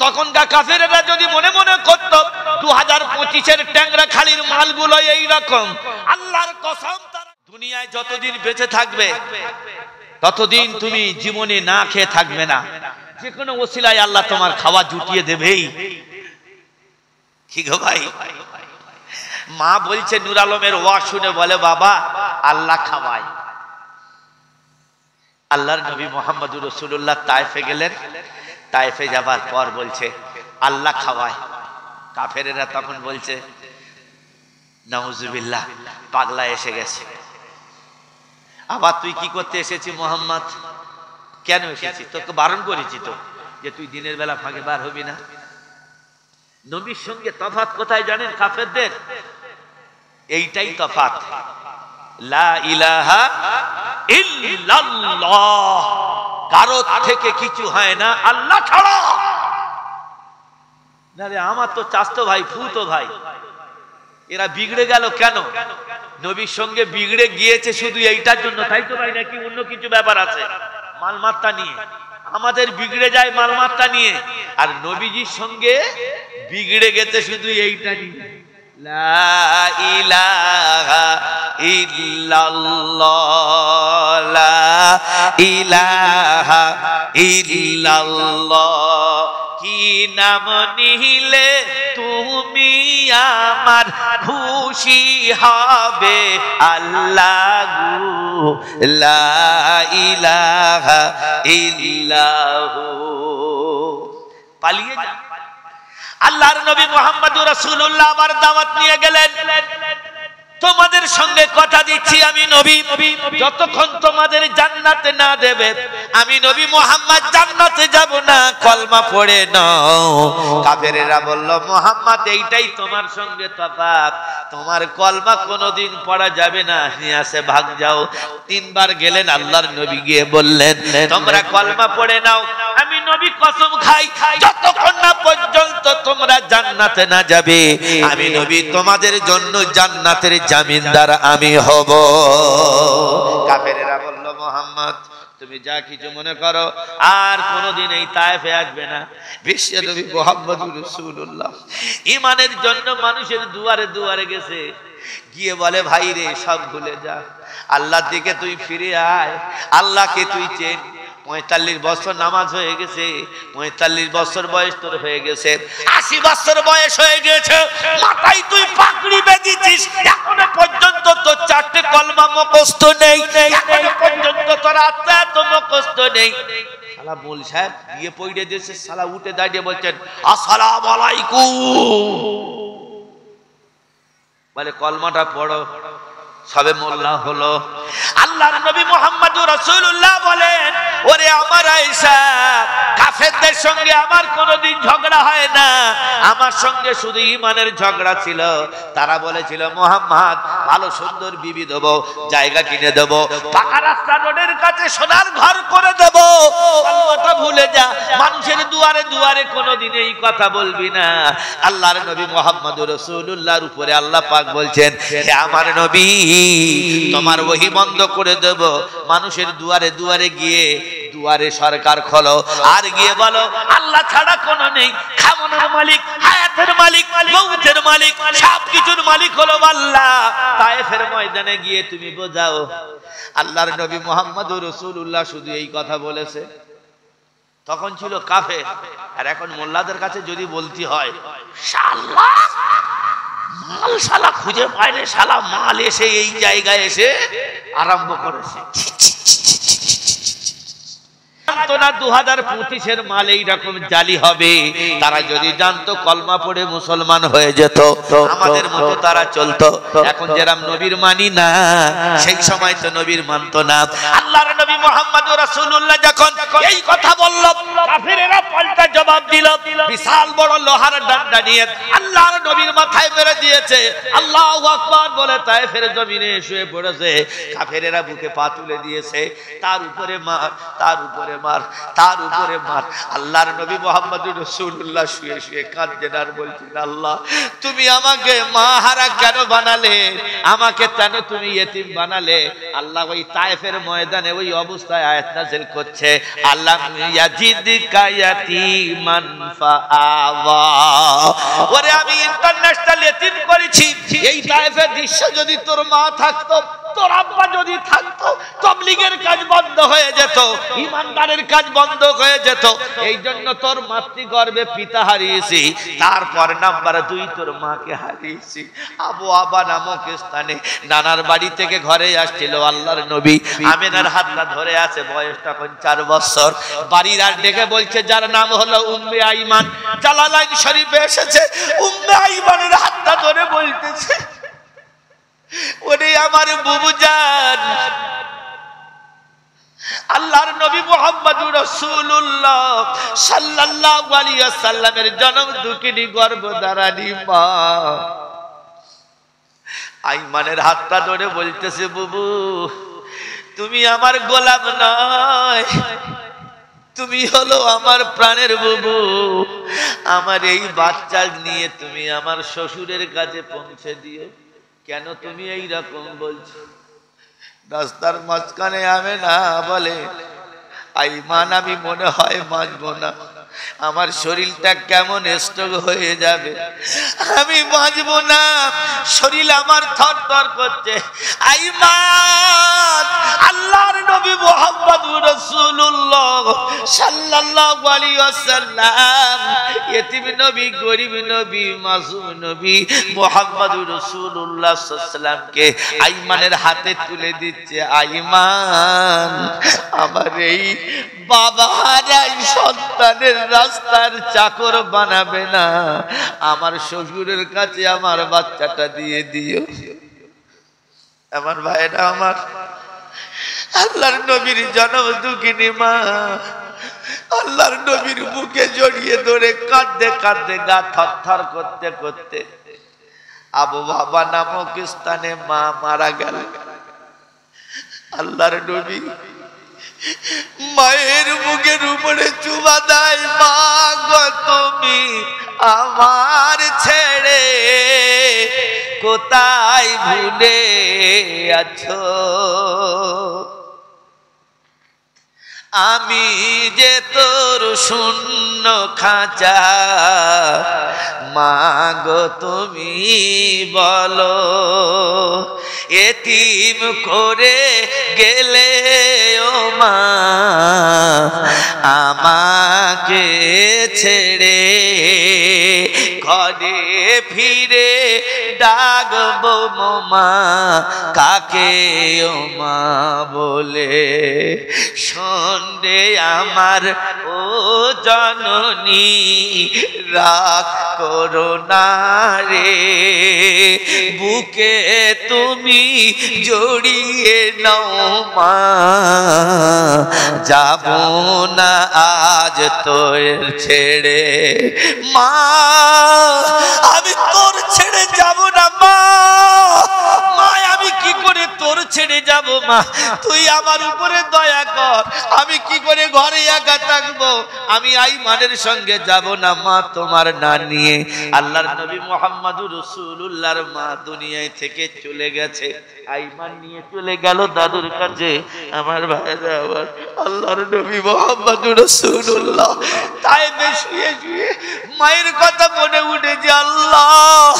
তখনকার কাফেরেরা যদি মনে মনে করত 2025-এর ট্যাংরা খালির মালগুলো এই রকম, আল্লাহর কসম তারা দুনিয়ায় যতদিন বেঁচে থাকবে ততদিন তুমি জীবনে না খেয়ে থাকবে না, যে কোনো ওসিলায় আল্লাহ তোমার খাওয়া জুটিয়ে দেবেই। কি গো ভাই, মা বলছে নূর আলমের ওয়াজ শুনে বলে বাবা আল্লাহ খাওয়ায়। আল্লাহর নবী মুহাম্মদুর রাসূলুল্লাহ তায়েফে গেলেন, তায়েফে যাবার পর বলছে আল্লাহ খাওয়ায়। কাফেরেরা তখন বলছে নাউজুবিল্লাহ, পাগলা এসে গেছে। আবার তুই কি করতে এসেছি মুহাম্মদ? কেন এসেছি? তোকে বারণ করেছি তো যে তুই দিনের বেলা ফাঁকে বার হবি না। নবীর সঙ্গে তফাৎ কোথায় জানেন কাফেরদের? এইটাই তফাৎ, লা ইলাহা ইল্লাল্লাহ, কারো থেকে কিছু হয় না আল্লাহ ছাড়া। নারে আমার তো চাচতো ভাই, ফুতো ভাই, এরা বিগড়ে গেল কেন? নবীর সঙ্গে বিগড়ে গিয়েছে শুধু এইটার জন্য, তাই তো ভাই? নাকি অন্য কিছু ব্যাপার আছে? মালমাত্রা নিয়ে আমাদের বিগড়ে যায়, মালমাত্রা নিয়ে। আর নবীজির সঙ্গে বিগড়ে গেছে শুধু এইটা নিয়ে, লা ইলাহা ইল্লাল্লাহ, লা ইলাহা ইল্লাল্লাহ। কি নাম নিলে তুমি আমার খুশি হবে আল্লাহ, লা ইলাহা ইল্লাহু। পালিয়ে যা। আল্লাহর নবী মুহাম্মদুর রাসূলুল্লাহ আবার দাওয়াত নিয়ে গেলেন, তোমাদের সঙ্গে কথা দিচ্ছি আমি নবী, যতক্ষণ তোমাদের জান্নাতে না দেবে আমি নবী মুহাম্মদ জান্নাতে যাব না, কলমা পড়ে নাও। কাফেরেরা বলল মুহাম্মদ এইটাই তোমার সঙ্গে তফাৎ, তোমার কলমা কোনোদিন পড়া যাবে না, নিয়ে আসে ভাগ যাও। তিনবার গেলেন, আল্লাহর নবী গিয়ে বললেন তোমরা কলমা পড়ে নাও, আমি নবী কসম খাই যতক্ষণ না পর্যন্ত তোমরা জান্নাতে না যাবে আমি নবী তোমাদের জন্য জান্নাতের জামিনদার আমি হব। কাফেরেরা বলল মুহাম্মদ তুমি যা কিছু মনে করো, আর কোনোদিন এই তায়েফে আসবে না। বিশ্ব নবী মুহাম্মদুর রাসূলুল্লাহ ঈমানের জন্য মানুষের দুয়ারে দুয়ারে গেছে, গিয়ে বলে ভাই রে সব ভুলে যা, আল্লাহর দিকে তুই ফিরে আয়, আল্লাহকে তুই চেন। 45 বছর নামাজ হয়ে গেছে, 45 বছর বয়স তোর হয়ে গেছে, 80 বছর বয়স হয়ে গেছে, মাথায় তুই পাগড়ি বেঁধেছিস, এখনো পর্যন্ত তোর 4টে কলমা মুখস্থ নেই, এখনো পর্যন্ত তোর আত্মাত মুখস্থ নেই। শালা মূল সাহেব দিয়ে পড়ে দিয়েছে, শালা উঠে দাঁড়িয়ে বলছেন আসসালামু আলাইকুম, বলে কলমাটা পড়ো। সবে মোল্লা হলো। আল্লাহর নবী মুহাম্মদুর রাসূলুল্লাহ বলেন ওরে আমার আয়েশা, কাফেরদের সঙ্গে আমার কোনোদিন ঝগড়া হয় না, আমার সঙ্গে শুধু ঈমানের ঝগড়া ছিল। তারা বলেছিল মুহাম্মদ ভালো সুন্দর বিবি দেব, জায়গা কিনে দেব, পাকা রাস্তা রোডের কাছে সোনার ঘর করে দেব, কথা ভুলে যা, মানুষের দুয়ারে দুয়ারে কোনোদিন এই কথা বলবি না। আল্লাহর নবী মুহাম্মদুর রাসূলুল্লাহর উপরে আল্লাহ পাক বলছেন হে আমার নবী তোমার ওহী বন্ধ করে দেব, মানুষের দুয়ারে দুয়ারে গিয়ে দুয়ারে সরকার খোলো, আর গিয়ে বলো আল্লাহ ছাড়া কোনো নেই, খামনের মালিক, হায়াতের মালিক, মৌতের মালিক, সব কিছুর মালিক হলো আল্লাহ। তায়েফের ময়দানে গিয়ে তুমি বোঝাও। আল্লাহর নবী মুহাম্মদুর রাসূলুল্লাহ শুধু এই কথা বলেছে। তখন ছিল কাফের, আর এখন মোল্লাদের কাছে যদি বলতে হয় শালা মাল শালা খুঁজে পাইলে শালা মাল এসে এই জায়গায় এসে আরম্ভ করেছে। 2025-এর মাল এইরকম জালি হবে। তারা যদি জানতো কলমা পড়ে মুসলমান হয়ে যেত, আমাদের মতো তারা চলতো। এখন যেরাম নবীর মানি না, সেই সময় তো নবীর মানতো না। আল্লাহর নবী মুহাম্মদুর রাসূলুল্লাহ যখন এই কথা বলল, কাফেরেরা পাল্টা জবাব দিল, বিশাল বড় লোহার ডান্ডা নিয়ে আল্লাহর নবীর মাথায় মেরে দিয়েছে। আল্লাহু আকবার বলে তায়েফের জমিনে শুয়ে পড়েছে। কাফেরেরা বুকে পা তুলে দিয়েছে, তার উপরে মার, তার উপরে মার, তার উপরে মার। আল্লাহর নবী মুহাম্মদুর রাসূলুল্লাহ শুয়ে শুয়ে কাঁদছেন আর বলছেন আল্লাহ তুমি আমাকে মা হারা কেন বানালে, আমাকে কেন তুমি ইয়েতিম বানালে। আল্লাহ ওই তায়েফের ময়দানে ওই অবস্থায় আয়াত নাযিল করছে, আল্লাহ ইয়াজিদকা ইয়াতীমান ফা আবা। ওরে আমি ইন্টারন্যাশনাল এতিম করেছি, এই টাইপের দৃশ্য যদি তোর মা থাকতো, তোর আব্বা যদি থাকতো, তাবলীগের কাজ বন্ধ হয়ে যেত, ইমানদারের কাজ বন্ধ হয়ে যেত। এই জন্য তোর মাতৃগর্ভে পিতা হারিয়েছি, তারপর নাম্বার 2 তোর মাকে হারিয়েছি। আবু আবা নামক স্থানে নানার বাড়ি থেকে ঘরে আসছিল আল্লাহর নবী, আমিনার হাতটা ধরে আছে, বয়স তখন 4 বছর। বাড়ির আর ডেকে বলছে, যার নাম হলো উম্মে আইমান, জালালাইন শরীফে এসেছে, উম্মে আইমানের হাতটা ধরে বলতেছে, ওরে আমার বুবুজান, আল্লাহর নবী মুহাম্মদুর রাসূলুল্লাহ সাল্লাল্লাহু আলাইহি ওয়াসাল্লামের জনম দুঃখিনী গর্ভধারিণী মা আইমানের হাতটা ধরে বলতেছে, বুবু তুমি আমার গোলাম নয়, তুমি হলো আমার প্রাণের বুবু। আমার এই বাচ্চা নিয়ে তুমি আমার শ্বশুরের কাছে পৌঁছে দিও। কেন তুমি এই রকম বলছো? রাস্তার মাঝখানে আমেনা বলে, আইমান আমি মনে হয় বাঁচবো না, আমার শরীরটা কেমন স্ট্রোক হয়ে যাবে, আমি বাঁচবো না, শরীর আমার থরথর করছে। আইমান আল্লাহর নবী মুহাম্মদুর রাসূলুল্লাহ সাল্লাল্লাহু আলাইহি ওয়াসাল্লাম, ইতিম নবী, গরীব নবী, মাসুম নবী মুহাম্মদুর রাসূলুল্লাহ সাল্লাল্লাহু আলাইহি ওয়াসাল্লামকে আইমানের হাতে তুলে দিচ্ছে। আইমান, আমার এই বাবারাই সন্তানের রাস্তার চাকর বানাবে না, আমার শ্বশুরের কাছে আমার বাচ্চাটা দিয়ে দিও। আমার ভাইরা আমার, আল্লাহর নবীর জনম দুঃখিনী মা আল্লাহর নবীর বুকে জড়িয়ে ধরে কাঁদতে কাঁদতে গা থরথর করতে করতে আবু বাবা নামক স্থানে মা মারা গেল। আল্লাহর নবী মায়ের বুকের উপরে চুমা দেয়, মা গো তুমি আমার ছেড়ে কোথায় ভুলে আছো, আমি যে তোর শূন্য খাঁচা, মা গো তুমি বলো এতিম করে গেলে ও মা আমাকে ছেড়ে, ঘরে ফিরে ডাকবো মা কাকে ও মা বলে, সন্ধ্যে আমার ও জননী রাগ করো না রে, বুকে তুমি জড়িয়ে নাও মা, যাব না আজ তোর ছেড়ে, মা আমি তোর ছেড়ে যাব না মা, আমি কি করে তোর ছেড়ে যাব মা, তুই আমার উপরে দয়া কর, আমি কি করে ঘরে একা থাকবো, আমি আইমানের সঙ্গে যাব না মা তোমার না নিয়ে। আল্লাহর নবী মুহাম্মদুর রাসূলুল্লাহর মা দুনিয়ায় থেকে চলে গেছে, আইমান নিয়ে চলে গেল দাদুর কাছে। আমার ভাইরা আবার আল্লাহর নবী মুহাম্মদুর রাসূলুল্লাহ তাইবে শুয়ে শুয়ে মায়ের কথা মনে উঠেছে, আল্লাহ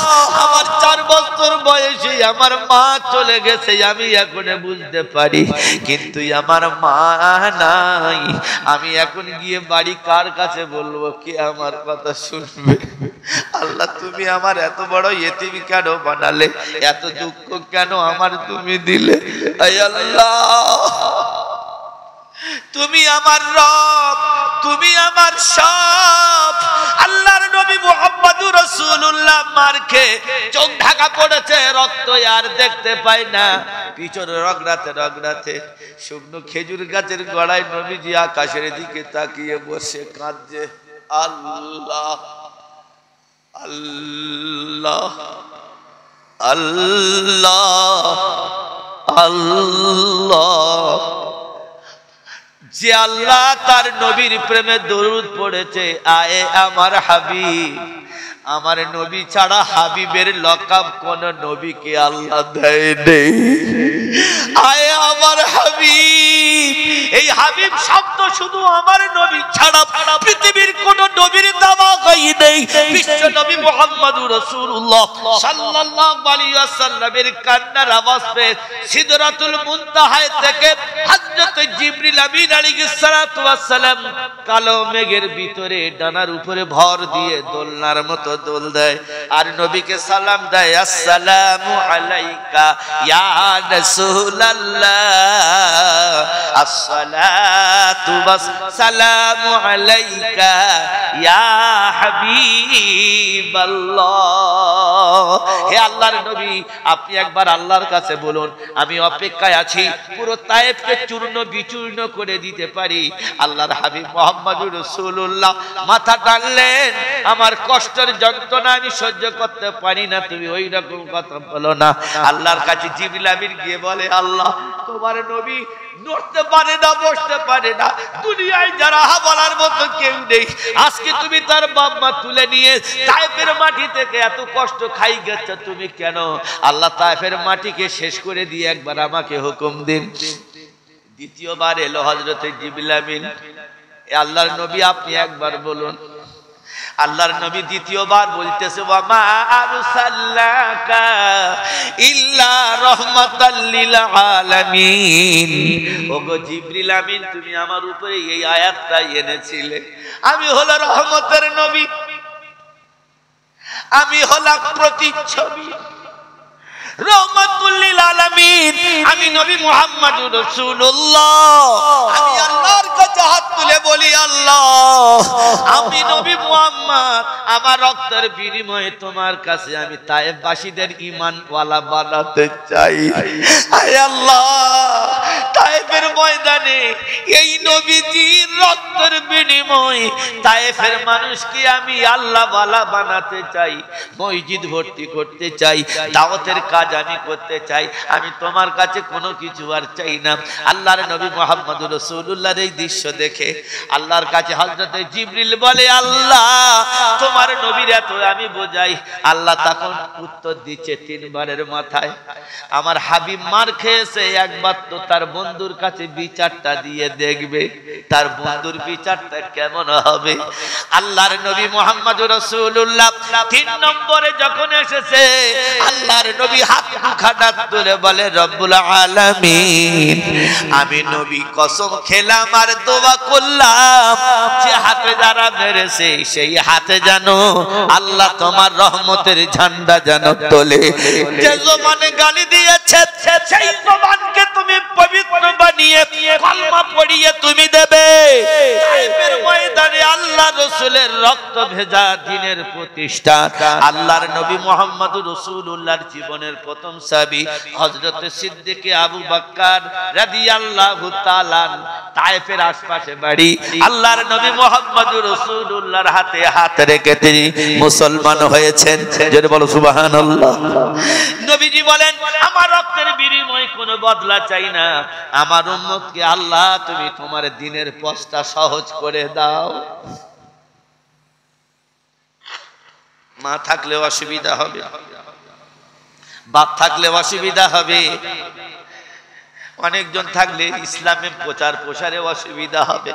আমার 4 বছর বয়সে আমার মা চলে গেছে, আমি এখন বুঝতে পারি, কিন্তু আমার মা নাই, আমি এখন গিয়ে বাড়ি কার কাছে বলবো, কে আমার কথা শুনবে? আল্লাহ তুমি আমার এত বড় ইতিম কেন বানালে, এত দুঃখ কেন আমার তুমি দিলে? আল্লাহ তুমি আমার রব, তুমি আমার সব। আল্লাহর নবী মুহাম্মদুর রাসূলুল্লাহ মারকে চোখ ঢাকা পড়েছে, রক্ত আর দেখতে পায় না, পিছনে রগড়াতে রগড়াতে শুকনো খেজুর গাছের গোড়ায় নবীজি আকাশের দিকে তাকিয়ে বসে কাঁদছে, আল্লাহ আল্লাহ আল্লাহ আল্লাহ। যে আল্লাহ তার নবীর প্রেমে দরুদ পড়েছে, আয়ে আমার হাবিব, আমার নবী ছাড়া হাবিবের লকাব কোন নবীকে আল্লাহ দেয় নেই। আয়ে আমার হাবিব, এই হাবিব শব্দ শুধু আমার নবী ছাড়া পৃথিবীর কোন নবীর দেওয়া নাই নেই। বিশ্ব নবী মুহাম্মদুর রাসূলুল্লাহ সাল্লাল্লাহু আলাইহি ওয়াসাল্লামের কান্নার আওয়াজ পেয়ে সিদরাতুল মুনতাহায় থেকে হযরত জিবরিল আমিন আলাইহিস সালাতু ওয়াস সালাম কালো মেঘের ভিতরে ডানার উপরে ভর দিয়ে দোলনার মতো দোল দেয় আর নবীকে সালাম দেয়, আসসালামু আলাইকা ইয়া রাসূলুল্লাহ, আসসালাতু ওয়াস সালামু আলাইকা ইয়া হাবিবাল্লাহ। হে আল্লাহর নবী, আপনি একবার আল্লাহর কাছে বলুন আমি অপেক্ষায় আছি পুরো তায়েফকে চূর্ণ বিচূর্ণ করে দিতে পারি। আল্লাহর হাবিব মুহাম্মদুর রাসূলুল্লাহ মাথা টানলেন, আমার কষ্টের যন্ত্রণা আমি সহ্য করতে পারি না, তুমি ওই রকম কথা বলো না। আল্লাহর কাছে জিবরিল আমিন গিয়ে বলে, আল্লাহ তোমার নবী নড়তে পারে না, বসতে পারে না, দুনিয়ায় যারা বলার মতো কেউ নেই। আজকে তুমি তার বাপ মা তুলে নিয়ে তায়েফের মাটি থেকে এত কষ্ট খাই গেছো, তুমি কেন? আল্লাহ তায়েফের মাটিকে শেষ করে দিয়ে একবার আমাকে হুকুম দিন। দ্বিতীয়বার এলো হযরত জিবরিল আমিন, আল্লাহর নবী আপনি একবার বলুন। আল্লাহর নবী দ্বিতীয়বার বলতেছে, ওয়া মা আরসালনাকা ইল্লা রাহমাতাল লিল আলামিন। ওগো জিবরিল আমিন, তুমি আমার উপরে এই আয়াতটা এনেছিলে, আমি হলো রহমতের নবী, আমি হলাম প্রতিচ্ছবি রহমাতুল লিল আলামিন, আমি নবী মুহাম্মদুর রাসূলুল্লাহ। আমি আল্লাহর কাছে হাত তুলে বলি, আল্লাহ আমি নবী মুহাম্মদ, আমার রক্তের বিনিময়ে তোমার কাছে আমি তায়েফবাসীদের ঈমানওয়ালা বানাতে চাই। আয় আল্লাহ, তায়েফের ময়দানে এই নবীজির রক্তের বিনিময়ে তায়েফের মানুষকে আমি আল্লাহওয়ালা বানাতে চাই, মসজিদ ভর্তি করতে চাই, দাওয়াতের কাজ আমি করতে চাই, আমি তোমার কাছে কোনো কিছু আর চাই না। আল্লাহর নবী মুহাম্মদুর রাসূলুল্লাহর এই দৃশ্য দেখে আল্লাহর কাছে হযরত জিবরিল বলে, আল্লাহ তোমার নবীর এত আমি বোঝাই। আল্লাহ তখন উত্তর দিচ্ছে তিনবারের মাথায়, আমার হাবিব মার খেয়েছে, একবার তো তার বন্ধুর কাছে বিচারটা দিয়ে দেখবে, তার বন্ধুর বিচারটা কেমন হবে। আল্লাহর নবী মুহাম্মদুর রাসূলুল্লাহ তিন নম্বরে যখন এসেছে, আল্লাহর নবী হাত খাড়া তুলে বলে, রব্বুল আলামিন আমি নবী কসম খেলাম আর দোয়া করলাম যে হাতে যারা মেরেছে সেই হাতে জানো আল্লাহ তোমার রহমতের ঝান্ডা জানো তোলে। যে জবানে গালি দিয়েছে সেই জবানকে তুমি পবিত্র বানিয়ে কলমা পড়িয়ে তুমি দেবে। তায়েফের ময়দানে আল্লাহ রাসূলের রক্ত ভেজা দ্বীনের প্রতিষ্ঠা, আল্লাহর নবী মুহাম্মদুর রাসূলুল্লাহর জীবনের প্রথম সাহাবী হযরত সিদ্দিক আবু বকর রাদিয়াল্লাহু তাআলা, তায়েফের আশপাশে বাড়ি। আল্লাহর নবী মুহাম্মদুর রাসূলুল্লাহর হাতে হাত রেখে তিনি মুসলমান হয়েছেন। জোরে বলো সুবহানাল্লাহ। নবীজি বলেন, আমার রক্তের বিনিময়ে কোনো বদলা চাই না, আমার উম্মতকে আল্লাহ তুমি তোমার দ্বীনের পথটা সহজ করে দাও। মা থাকলে অসুবিধা হবে, বাপ থাকলে অসুবিধা হবে, অনেকজন থাকলে ইসলামের প্রচার প্রসারে অসুবিধা হবে।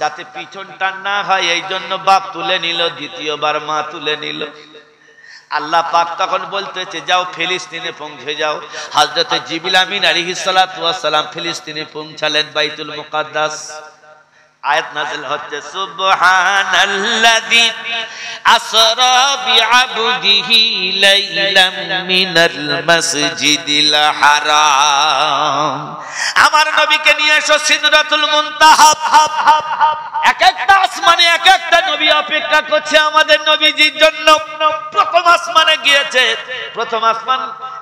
যাতে পিছন টান না হয় এই জন্য বাপ তুলে নিল, দ্বিতীয়বার মা তুলে নিল। আল্লাহ পাক তখন বলতেছে, যাও ফিলিস্তিনে পৌঁছে যাও। হযরত জিবরিল আমিন আলাইহিস সালাতু ওয়াস সালাম ফিলিস্তিনে পৌঁছালেন, বাইতুল মুকাদ্দাস। আয়াত নাযিল হচ্ছে, সুবহানাল্লাযী আসরা বিআবদিহি লাইলাম মিনাল মাসজিদিল হারাম। আমার নবীকে নিয়ে এসো সিদরাতুল মুনতাহা। এক একটা আসমানে এক একটা নবী অপেক্ষা করছে আমাদের নবীজির জন্য। প্রথম আসমানে গিয়েছে, প্রথম আসমান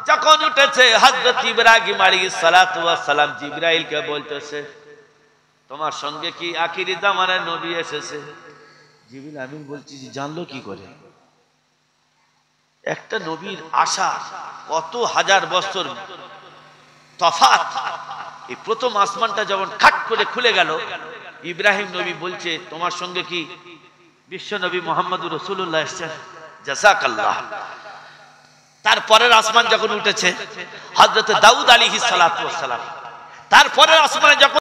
যখন উঠেছে হযরত ইব্রাহিম আলাইহিস সালাতু ওয়াস সালাম জিবরাইলকে বলতেছে, তোমার সঙ্গে কি আখিরি জামানার নবী এসেছে? জিবরিল আমিন বলছি, জানলো কি করে? একটা নবীর আশা কত হাজার বছর তফাৎ। এই প্রথম আসমানটা যখন খাট করে খুলে গেল, ইব্রাহিম নবী বলছে, তোমার সঙ্গে কি বিশ্ব নবী মুহাম্মদুর রাসূলুল্লাহ এসেছেন? জাযাকাল্লাহ। তারপরের আসমান যখন উঠেছে হযরত দাউদ আলাইহিস সালাতু ওয়াস সালাম, তারপরের আসমানে যখন